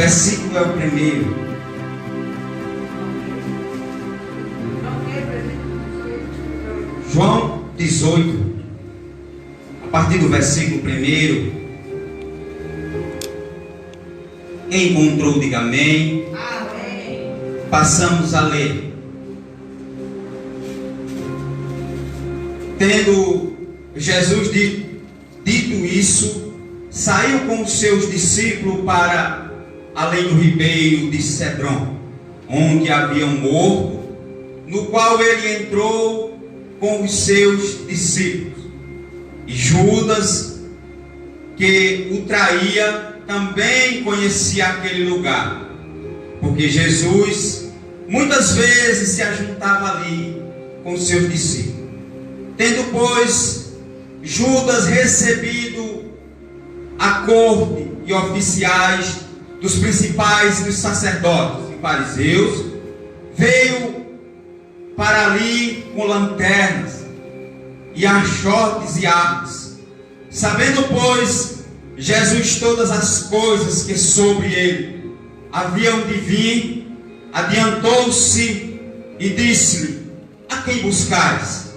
versículo é o primeiro. João 18, a partir do versículo 1. Quem encontrou, diga amém. Amém. Passamos a ler. Tendo Jesus dito isso, saiu com os seus discípulos para além do ribeiro de Cedron, onde havia um morro, no qual ele entrou com os seus discípulos. E Judas, que o traía, também conhecia aquele lugar, porque Jesus muitas vezes se ajuntava ali com os seus discípulos. Tendo, pois, Judas recebido a corte e oficiais dos principais dos sacerdotes e fariseus, veio para ali com lanternas e achotes e armas. Sabendo, pois, Jesus todas as coisas que sobre ele haviam de vir, adiantou-se e disse-lhe: a quem buscais?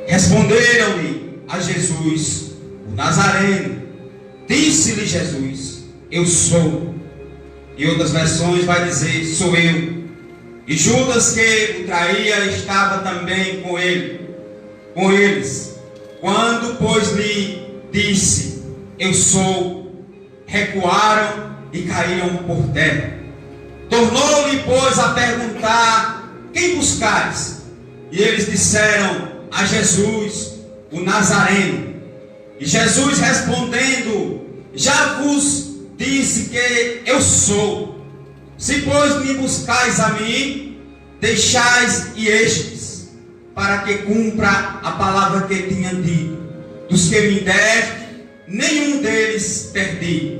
Responderam-lhe a Jesus, o Nazareno. Disse-lhe Jesus: eu sou. Em outras versões vai dizer: sou eu. E Judas, que o traía, estava também com eles. Quando, pois, lhe disse: eu sou, recuaram e caíram por terra. Tornou-lhe, pois, a perguntar: quem buscais? E eles disseram: a Jesus, o Nazareno. E Jesus respondendo: já vos disse que eu sou. Se, pois, me buscais a mim, deixais e estes, para que cumpra a palavra que tinha dito: dos que me deste, nenhum deles perdi.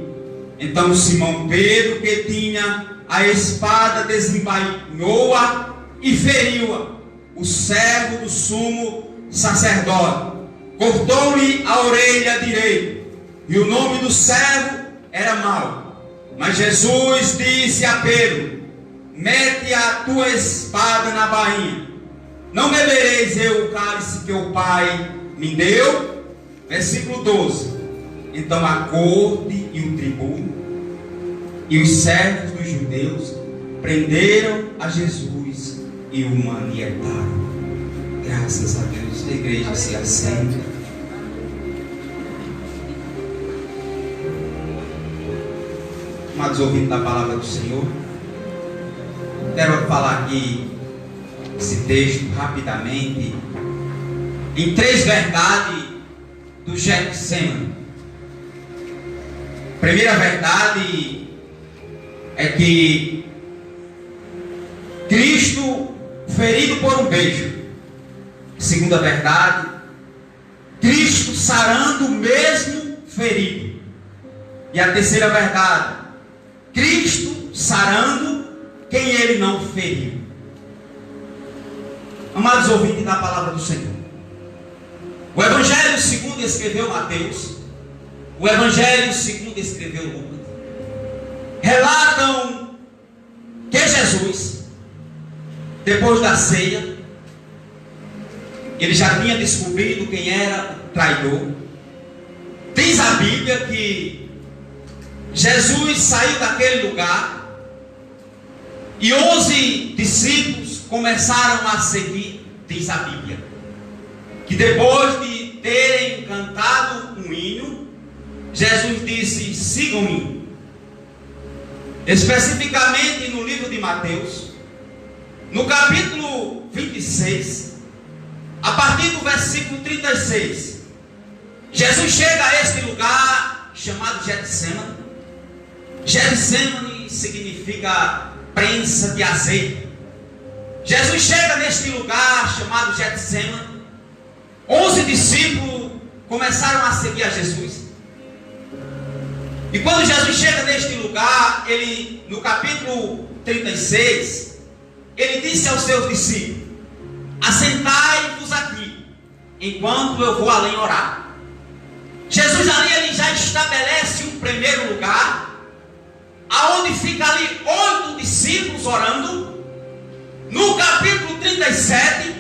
Então Simão Pedro, que tinha a espada, desembainhou-a e feriu-a, o servo do sumo sacerdote. Cortou-lhe a orelha direita, e o nome do servo era Malco. Mas Jesus disse a Pedro: mete a tua espada na bainha. Não bebereis eu o cálice que o Pai me deu? Versículo 12. Então a corte e o tribuno e os servos dos judeus prenderam a Jesus e o manietaram. Graças a Deus. A igreja se assenta. Amados ouvintes da palavra do Senhor, quero falar aqui esse texto rapidamente em 3 verdades do Getsemane. Primeira verdade é que Cristo ferido por um beijo. Segunda verdade, Cristo sarando mesmo ferido. E a terceira verdade, Cristo sarando quem ele não feriu. Amados ouvintes da palavra do Senhor, o Evangelho segundo escreveu Mateus, o Evangelho segundo escreveu Lucas, relatam que Jesus, depois da ceia, ele já tinha descobrido quem era o traidor. Diz a Bíblia que Jesus saiu daquele lugar e 11 discípulos começaram a seguir. Diz a Bíblia que depois de terem cantado um hino, Jesus disse: sigam-me. Especificamente no livro de Mateus, no capítulo 26, a partir do versículo 36, Jesus chega a este lugar chamado Getsemane. Getsemane significa prensa de azeite. Jesus chega neste lugar chamado Getsemane. 11 discípulos começaram a seguir a Jesus. E quando Jesus chega neste lugar, ele, no capítulo 36, ele disse aos seus discípulos: assentai-vos aqui, enquanto eu vou além orar. Jesus ali ele já estabelece um primeiro lugar, aonde fica ali 8 discípulos orando. No capítulo 37,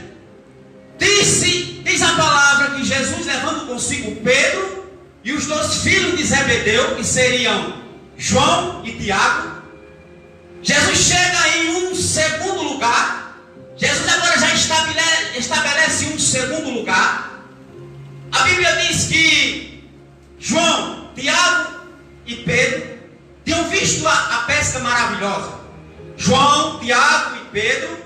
diz a palavra que Jesus, levando consigo Pedro e os 2 filhos de Zebedeu, que seriam João e Tiago, Jesus chega em um segundo lugar. Jesus agora já estabelece um segundo lugar. A Bíblia diz que João, Tiago e Pedro tinham visto a pesca maravilhosa. João, Tiago e Pedro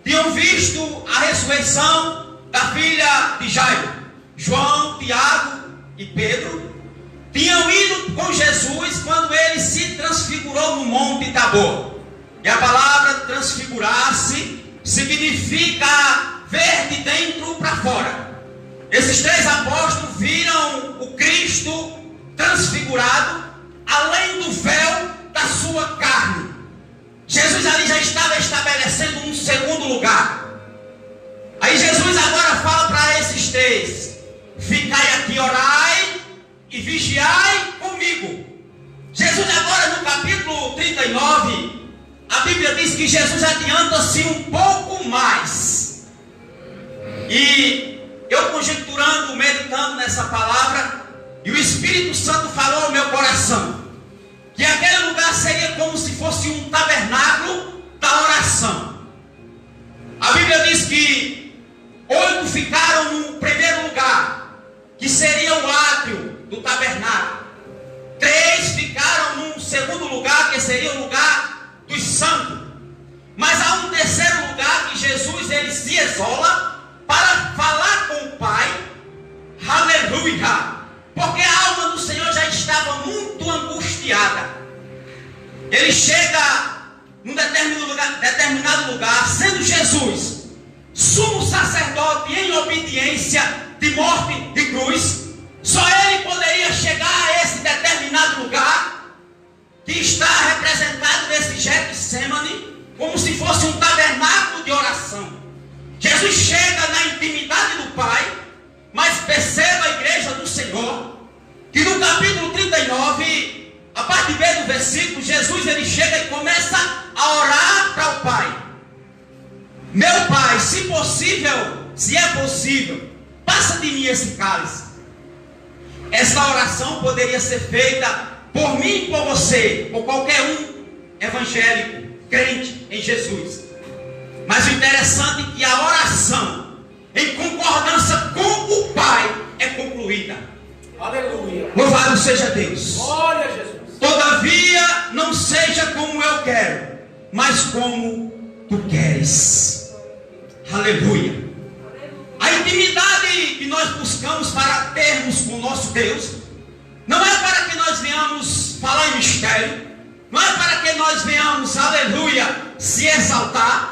tinham visto a ressurreição da filha de Jairo. João, Tiago e Pedro tinham ido com Jesus quando ele se transfigurou no Monte Tabor. E a palavra transfigurar-se significa ver de dentro para fora. Esses 3 apóstolos viram o Cristo transfigurado além do véu da sua carne. Jesus ali já estava estabelecendo um segundo lugar. Aí Jesus agora fala para esses 3: ficai aqui, orai e vigiai comigo. Jesus agora no capítulo 39, a Bíblia diz que Jesus adianta-se um pouco mais. E eu conjecturando, meditando nessa palavra, e o Espírito Santo falou ao meu coração que aquele lugar seria como se fosse um tabernáculo da oração. A Bíblia diz que 8 ficaram no primeiro lugar, que seria o átrio do tabernáculo. 3 ficaram num segundo lugar, que seria o lugar dos santos. Mas há um terceiro lugar que Jesus ele se isola para falar com o Pai. Aleluia! Porque a alma do Senhor já estava muito angustiada. Ele chega num determinado lugar, sendo Jesus sumo sacerdote em obediência de morte de cruz. Só ele poderia chegar a esse determinado lugar que está representado nesse Getsemane, como se fosse um tabernáculo de oração. Jesus chega na intimidade do Pai. Mas perceba, a igreja do Senhor, que no capítulo 39, a parte B do versículo, Jesus ele chega e começa a orar para o Pai. Meu Pai, se possível, se é possível, passa de mim esse cálice. Essa oração poderia ser feita por mim e por você, por qualquer um evangélico, crente em Jesus. Mas o interessante é que a oração em concordância com o Pai é concluída. Aleluia. Louvado seja Deus. Glória a Jesus. Todavia não seja como eu quero, mas como tu queres. Aleluia. A intimidade que nós buscamos para termos com o nosso Deus não é para que nós venhamos falar em mistério, não é para que nós venhamos, aleluia, se exaltar.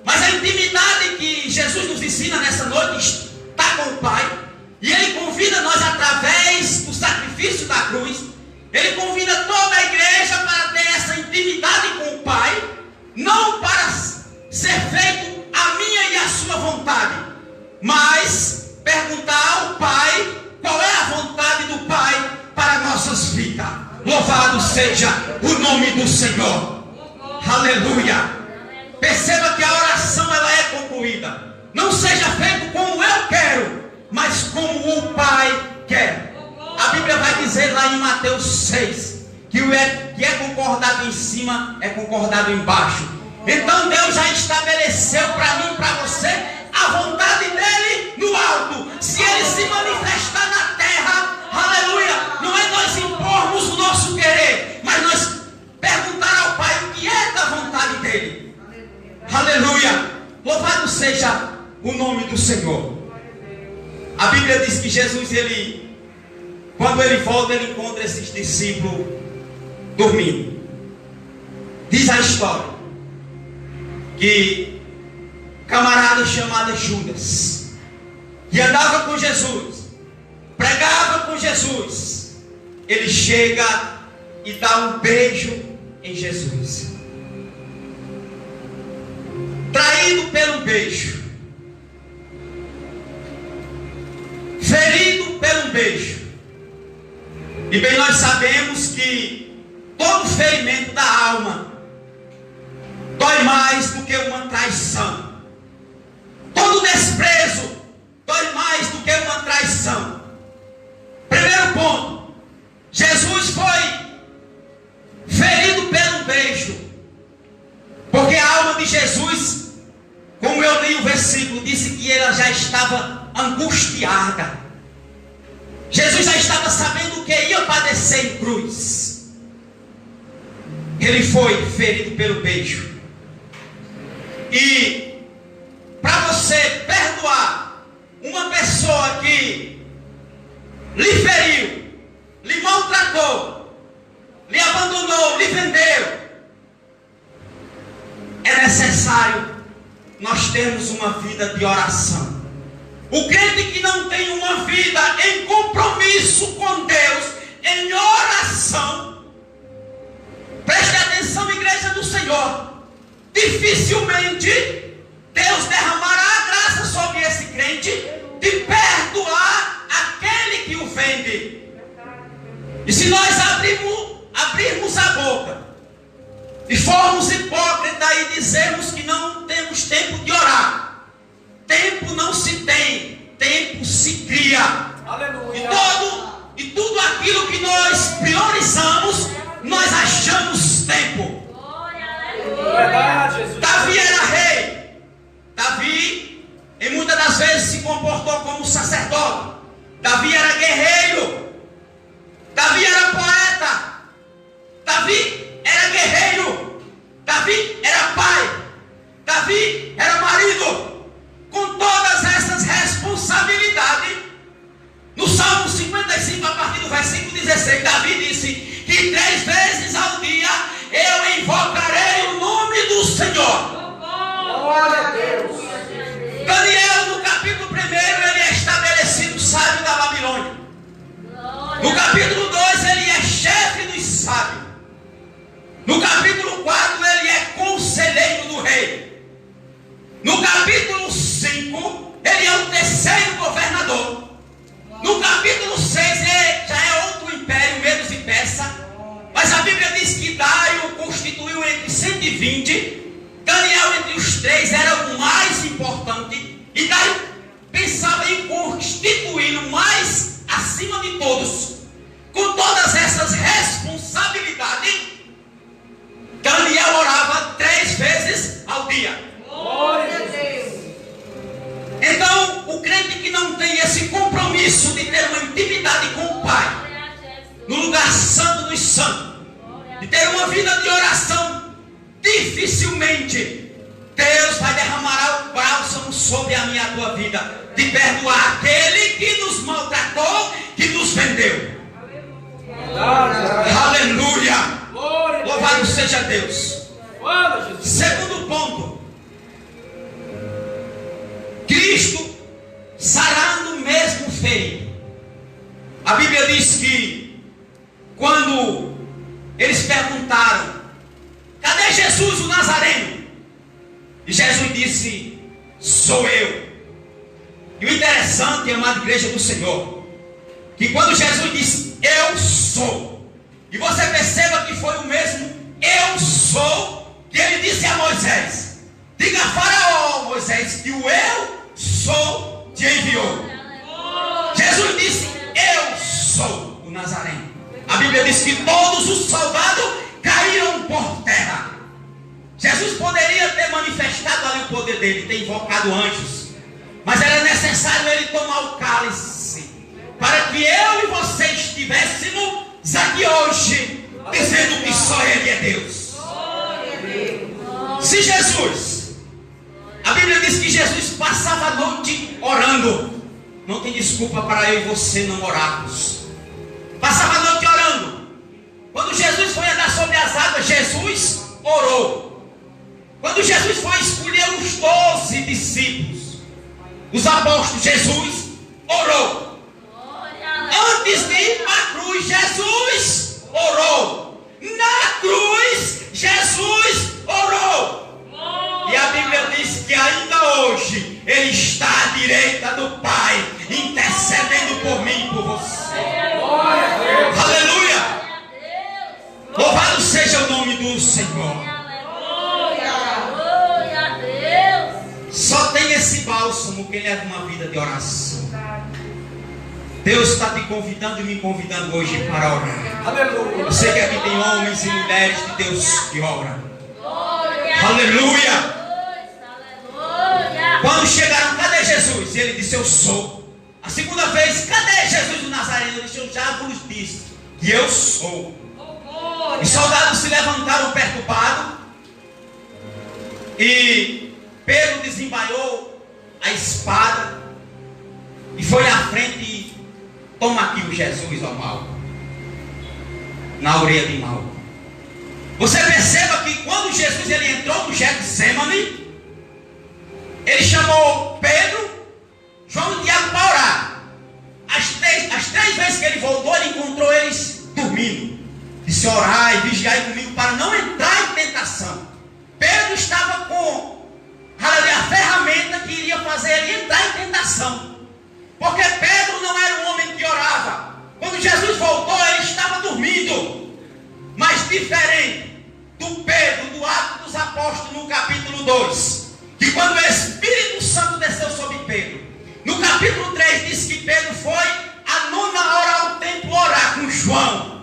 Mas a intimidade que Jesus nos ensina nessa noite está com o Pai. E Ele convida nós através do sacrifício da cruz. Ele convida toda a igreja para ter essa intimidade com o Pai. Não para ser feito a minha e a sua vontade, mas perguntar ao Pai qual é a vontade do Pai para nossas vidas. Louvado seja o nome do Senhor. Aleluia. Perceba que a oração ela é concluída. Não seja feito como eu quero, mas como o Pai quer. A Bíblia vai dizer lá em Mateus 6 que o que é concordado em cima é concordado embaixo. Então Deus já estabeleceu para mim e para você a vontade dele no alto. Se ele se manifestar na terra, aleluia, não é nós impormos o nosso querer, mas nós perguntar ao Pai o que é da vontade dele. Aleluia. Louvado seja o nome do Senhor. A Bíblia diz que Jesus, quando ele volta, ele encontra esses discípulos dormindo. Diz a história que camarada chamado Judas, que andava com Jesus, pregava com Jesus, ele chega e dá um beijo em Jesus. Traído pelo beijo, ferido pelo beijo. E bem nós sabemos que todo ferimento da alma dói mais do que uma traição. Todo desprezo dói mais do que uma traição. Primeiro ponto: Jesus foi ferido pelo beijo, porque a alma de Jesus, como eu li o versículo, disse que ela já estava angustiada. Jesus já estava sabendo que ia padecer em cruz. Ele foi ferido pelo beijo. E para você perdoar uma pessoa que lhe feriu, lhe maltratou, lhe abandonou, lhe vendeu, é necessário nós termos uma vida de oração. O crente que não tem uma vida em compromisso com Deus, em oração, preste atenção, igreja do Senhor, dificilmente Deus derramará a graça sobre esse crente de perdoar aquele que o vende. E se nós abrirmos a boca e formos hipócritas e dizermos que não temos tempo de orar, tempo não se tem, tempo se cria. Aleluia. E tudo aquilo que nós priorizamos, nós achamos tempo. Verdade, Jesus. Davi era rei. Davi, em muitas das vezes, se comportou como sacerdote. Davi era guerreiro. Davi era poeta. Davi era guerreiro. Davi era pai. Davi era marido. Com todas essas responsabilidades, no Salmo 55, a partir do versículo 16, Davi disse que 3 vezes ao dia eu invocarei o nome do Senhor. Glória a Deus. Daniel, no capítulo 1, ele é estabelecido sábio da Babilônia. No capítulo 2, ele é chefe dos sábios. No capítulo 4, ele é conselheiro do rei. No capítulo 5, ele é o 3º governador. No capítulo 6, já é outro império, Medos e Persa. Mas a Bíblia diz que Dário constituiu entre 120. Daniel, entre os 3, era o mais importante. E Dário pensava em constituir o mais acima de todos. Com todas essas responsabilidades, Daniel orava 3 vezes ao dia. Glória a Deus. Então, o crente que não tem esse compromisso de ter uma intimidade com o Pai, no lugar santo dos santos, de ter uma vida de oração, dificilmente Deus vai derramar o bálsamo sobre a minha e a tua vida, de perdoar aquele que nos maltratou, que nos vendeu. Aleluia! Louvado seja Deus. Segundo ponto, Cristo sarando mesmo ferido. A Bíblia diz que quando eles perguntaram: cadê Jesus o Nazareno? E Jesus disse: sou eu. E o interessante, amada igreja do Senhor, que quando Jesus disse eu sou, e você perceba que foi o mesmo eu sou que ele disse a Moisés: diga a Faraó, Moisés, que o eu sou te enviou. Jesus disse: eu sou o Nazareno. A Bíblia diz que todos os soldados caíram por terra. Jesus poderia ter manifestado ali o poder dele, ter invocado anjos, mas era necessário ele tomar o cálice, para que eu e você estivéssemos aqui hoje, dizendo que só ele é Deus. Se Jesus, a Bíblia diz que Jesus passava a noite orando. Não tem desculpa para eu e você não orarmos. Passava a noite orando. Quando Jesus foi andar sobre as águas, Jesus orou. Quando Jesus foi escolher os 12 discípulos, os apóstolos, Jesus orou. Antes de ir para a cruz, Jesus orou. Na cruz, Jesus orou. E a Bíblia diz que ainda hoje Ele está à direita do Pai, intercedendo por mim e por você. Aleluia! Louvado Senhor. Aleluia. Glória a Deus. Só tem esse bálsamo que leva uma vida de oração. Deus está te convidando e me convidando hoje para orar. Aleluia. Eu sei que aqui tem homens e mulheres de Deus que oram. Glória. Aleluia. Aleluia. Quando chegaram, cadê Jesus? E ele disse, eu sou. A segunda vez, cadê Jesus do Nazareno? Ele disse, eu já vos disse que eu sou. Os soldados se levantaram perturbados. E Pedro desembaiou a espada e foi à frente e toma aqui o Jesus ao mal, na orelha de mal. Você perceba que quando Jesus ele entrou no Getsemane, ele chamou Pedro, João e Tiago para orar. As três vezes que ele voltou, ele encontrou eles dormindo. Disse, orai, vigiai comigo para não entrar em tentação. Pedro estava com a ferramenta que iria fazer ele entrar em tentação. Porque Pedro não era um homem que orava. Quando Jesus voltou, ele estava dormindo. Mas diferente do Pedro, do Atos dos Apóstolos, no capítulo 2. Que quando o Espírito Santo desceu sobre Pedro. No capítulo 3 diz que Pedro foi à 9ª hora ao templo orar com João.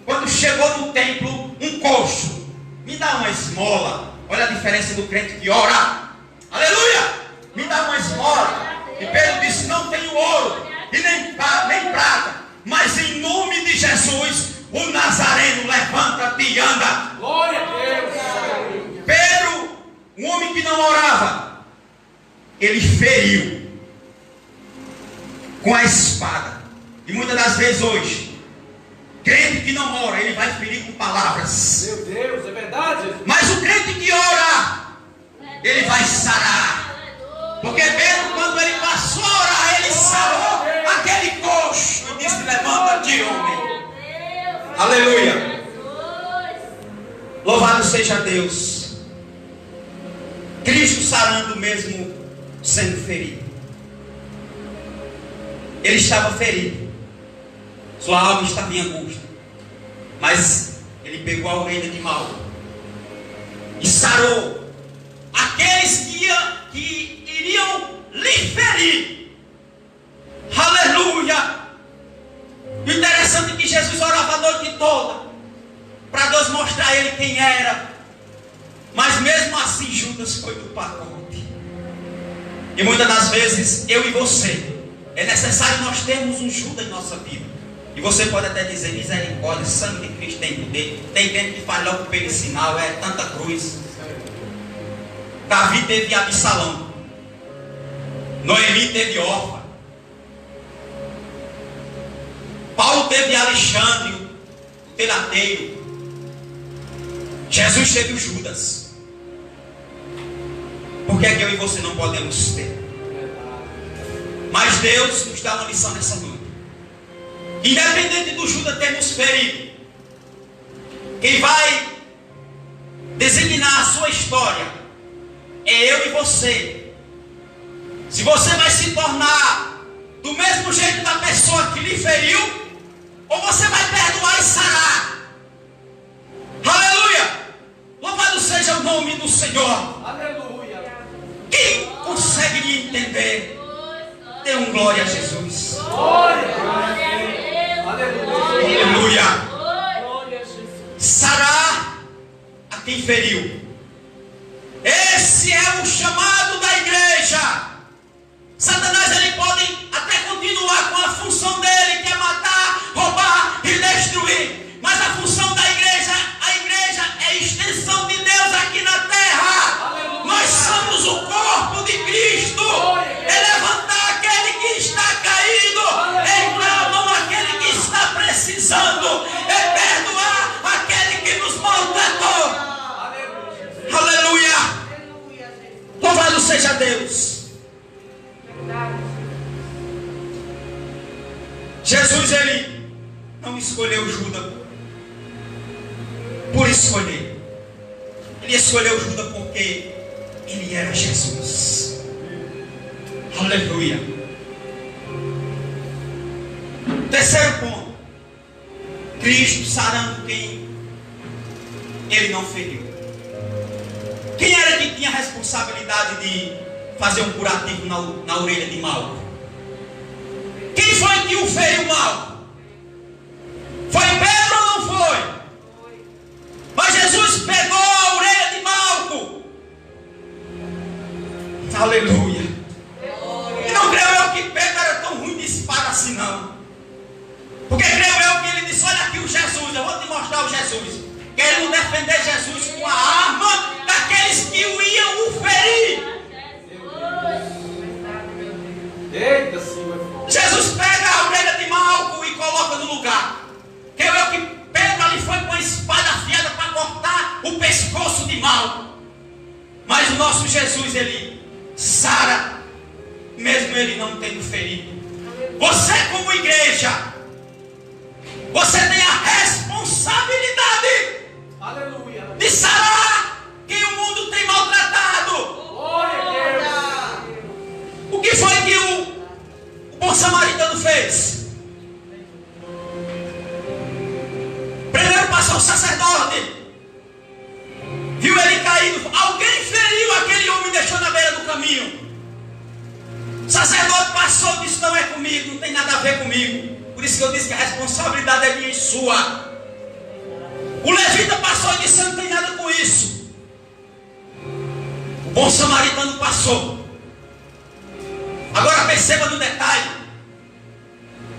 Quando chegou no templo, um coxo, me dá uma esmola. Olha a diferença do crente que ora. Aleluia! Me dá uma esmola. E Pedro disse, não tenho ouro e nem prata, mas em nome de Jesus, o Nazareno, levanta-te e anda. Glória a Deus. Pedro, um homem que não orava, ele feriu com a espada. E muitas das vezes hoje, crente que não ora, ele vai ferir com palavras. Meu Deus, é verdade, Jesus. Mas o crente que ora, ele vai sarar. Porque Pedro, quando ele passou a orar, ele sarou aquele coxo e disse, levanta-te, homem. Aleluia. Louvado seja Deus. Cristo sarando mesmo sendo ferido. Ele estava ferido. Sua alma estava em angústia. Mas ele pegou a orelha de mal e sarou aqueles que iriam lhe ferir. Aleluia. O interessante é que Jesus orava a noite toda para Deus mostrar a ele quem era. Mas mesmo assim Judas foi do pacote. E muitas das vezes eu e você, é necessário nós termos um Judas em nossa vida. E você pode até dizer, misericórdia, sangue de Cristo tem poder. Tem gente que faz logo pelo sinal, é tanta cruz. Davi teve Absalão. Noemi teve Orfa. Paulo teve Alexandre, o telateiro. Jesus teve o Judas. Por que é que eu e você não podemos ter? Mas Deus nos dá uma lição nessa noite. Independente do Judas ter nos ferido, quem vai designar a sua história é eu e você. Se você vai se tornar do mesmo jeito da pessoa que lhe feriu, ou você vai perdoar e sarar. Aleluia! Louvado seja o nome do Senhor. Aleluia. Quem consegue me entender, dê um glória a Jesus. Glória a Deus. Aleluia. Aleluia! Glória a Jesus. Sarar a quem feriu. Esse é o chamado da igreja. Satanás ele pode até continuar com a função dele, que é matar, roubar e destruir. Mas a função da igreja, a igreja é a extensão de Deus aqui na terra. Aleluia. Nós somos o corpo de Cristo. É levantar aquele que está caído, é impor a mão àquele que está precisando, é perdoar aquele que nos maltratou. Aleluia! Louvado seja Deus. Jesus ele não escolheu Judas por escolher. Ele escolheu Judas porque ele era Jesus. Aleluia. Terceiro ponto. Cristo sarando quem ele não feriu? Quem era que tinha a responsabilidade de fazer um curativo na orelha de Malco? Quem foi que o feriu, Malco? Foi Pedro ou não foi? Mas Jesus pegou a orelha de Malco. Aleluia. E não creio eu que Pedro era tão ruim de espada assim, não. Porque creio eu que ele disse: olha aqui o Jesus, eu vou te mostrar o Jesus. Querendo defender Jesus com a arma daqueles que o iam o ferir. Eita, Senhor. Jesus pega a orelha de Malco e coloca no lugar. Creio eu que Pedro ali foi com a espada afiada para cortar o pescoço de Malco. Mas o nosso Jesus, ele sara, mesmo ele não tendo ferido. Você, como igreja, você tem a responsabilidade, Aleluia. de sarar quem o mundo tem maltratado. Glória a Deus. O que foi que o bom samaritano fez? Primeiro passou o sacerdote, viu ele caído. Alguém feriu aquele homem e deixou na beira do caminho. O sacerdote passou e disse: não é comigo, não tem nada a ver comigo. Por isso que eu disse que a responsabilidade é minha e sua. O levita passou e disse: não tem nada com isso. O bom samaritano passou. Agora perceba no detalhe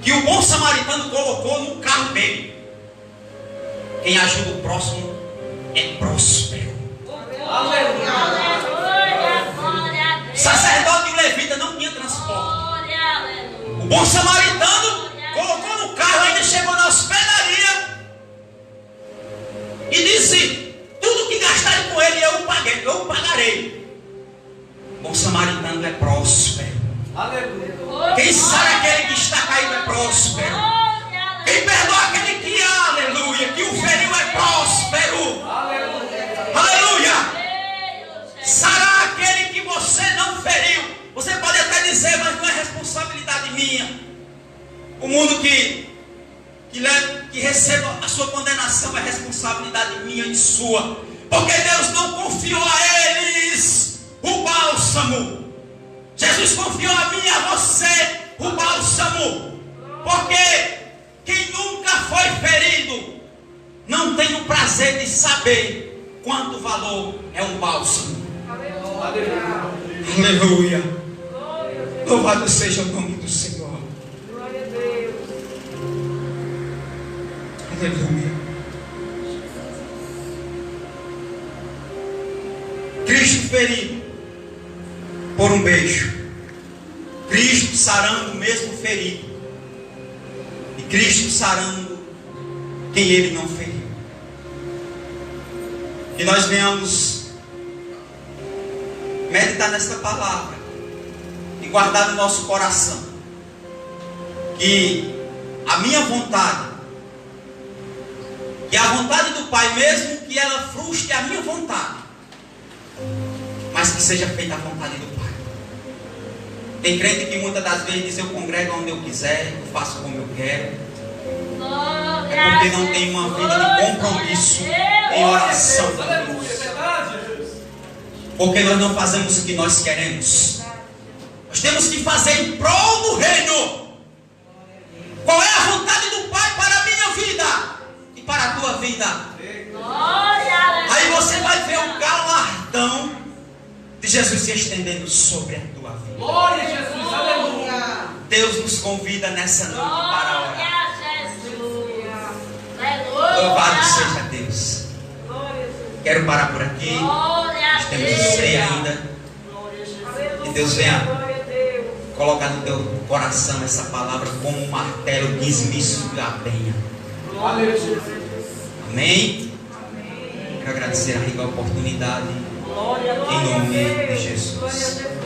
que o bom samaritano colocou no carro dele: quem ajuda o próximo é próspero. Aleluia. Aleluia, glória a Deus. Sacerdote e levita não tinha transporte. Glória, aleluia. O bom samaritano colocou no carro, ainda chegou na hospedaria e disse: tudo que gastarem com ele eu pagarei. O bom samaritano é próspero. Aleluia. Quem sara aquele que está caído é próspero. Quem perdoa aquele que, aleluia, que o feriu é próspero. Aleluia. Aleluia. Sarar aquele que você não feriu. Você pode até dizer: mas não é responsabilidade minha. O mundo que receba a sua condenação é responsabilidade minha e sua. Porque Deus não confiou a eles o bálsamo. Jesus confiou a mim e a você o bálsamo. Porque quem nunca foi ferido não tem o prazer de saber quanto valor é um bálsamo. Aleluia. Aleluia. Louvado seja o nome do Senhor. Glória a Deus. Aleluia. Cristo ferido por um beijo. Cristo sarando o mesmo ferido. E Cristo sarando quem ele não feriu. Que nós venhamos meditar nesta palavra e guardar no nosso coração que a minha vontade, que a vontade do Pai, mesmo que ela frustre a minha vontade, mas que seja feita a vontade do Pai. Tem crente que muitas das vezes diz: eu congrego onde eu quiser, eu faço como eu quero. É porque não tem uma vida de compromisso em oração. Aleluia. Verdade, Jesus. Porque nós não fazemos o que nós queremos. Nós temos que fazer em prol do reino. Qual é a vontade do Pai para a minha vida e para a tua vida? Aí você vai ver o galardão de Jesus se estendendo sobre a tua vida. Glória a Jesus. Aleluia. Deus nos convida nessa noite para orar. Glória a Jesus. Aleluia. Louvado seja Deus. Glória a Jesus. Quero parar por aqui. Glória a Nós temos de ceia ainda. Glória a Jesus. Que Deus venha Glória a Deus. colocar no teu coração essa palavra como um martelo que esmiço a penha. Glória a Jesus. Amém? Quero agradecer a rica oportunidade Glória a em nome Deus. de Jesus. Glória a Jesus.